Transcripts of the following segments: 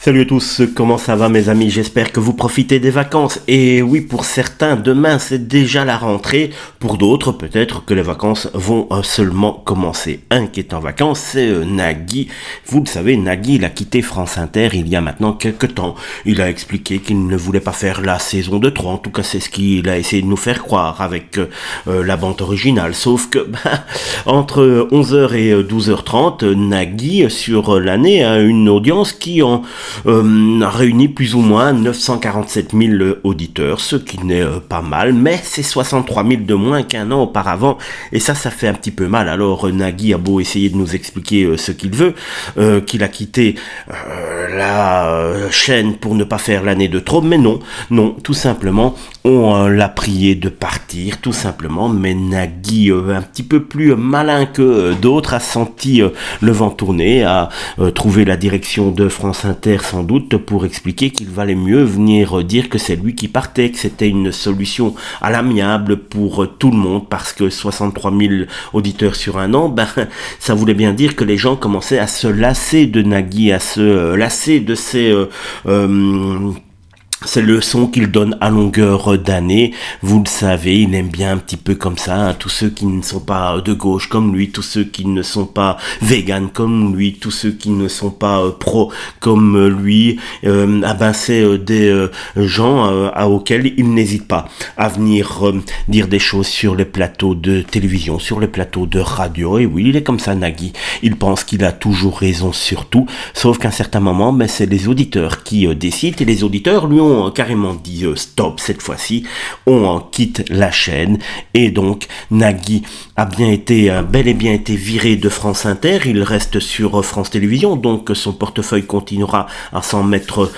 Salut à tous, comment ça va mes amis? J'espère que vous profitez des vacances. Et oui, pour certains, demain c'est déjà la rentrée. Pour d'autres, peut-être que les vacances vont seulement commencer. Un qui est en vacances, c'est Nagui. Vous le savez, Nagui, il a quitté France Inter il y a maintenant quelques temps. Il a expliqué qu'il ne voulait pas faire la saison de 3. En tout cas, c'est ce qu'il a essayé de nous faire croire avec la bande originale. Sauf que, entre 11h et 12h30, Nagui, sur l'année, a une audience qui en a réuni plus ou moins 947 000 auditeurs, ce qui n'est pas mal, mais c'est 63 000 de moins qu'un an auparavant, et ça fait un petit peu mal. Alors Nagui a beau essayer de nous expliquer ce qu'il veut, qu'il a quitté la chaîne pour ne pas faire l'année de trop, mais non, tout simplement, on l'a prié de partir, tout simplement, mais Nagui, un petit peu plus malin que d'autres, a senti le vent tourner, a trouvé la direction de France Inter sans doute pour expliquer qu'il valait mieux venir dire que c'est lui qui partait, que c'était une solution à l'amiable pour tout le monde, parce que 63 000 auditeurs sur un an, ça voulait bien dire que les gens commençaient à se lasser de Nagui, à se lasser de ces leçons qu'il donne à longueur d'année. Vous le savez, il aime bien un petit peu comme ça, hein, tous ceux qui ne sont pas de gauche comme lui, tous ceux qui ne sont pas véganes comme lui, tous ceux qui ne sont pas pro comme lui, c'est des gens auxquels il n'hésite pas à venir dire des choses sur les plateaux de télévision, sur les plateaux de radio. Et oui, il est comme ça, Nagui. Il pense qu'il a toujours raison sur tout, sauf qu'à un certain moment, c'est les auditeurs qui décident, et les auditeurs lui ont carrément dit stop cette fois-ci, on quitte la chaîne. Et donc Nagui a bel et bien été viré de France Inter. Il reste sur France Télévisions, donc son portefeuille continuera à s'en mettre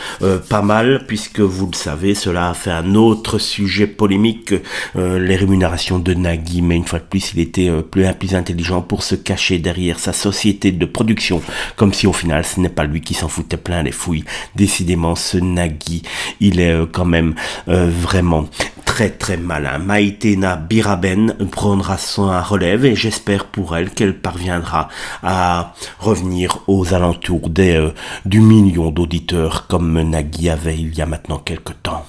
pas mal, puisque vous le savez, cela a fait un autre sujet polémique, les rémunérations de Nagui. Mais une fois de plus, il était plus intelligent pour se cacher derrière sa société de production, comme si au final ce n'est pas lui qui s'en foutait plein les fouilles. Décidément, ce Nagui, il est quand même vraiment très très malin. Maïtena Biraben prendra son relève, et j'espère pour elle qu'elle parviendra à revenir aux alentours du million d'auditeurs comme Nagui avait il y a maintenant quelques temps.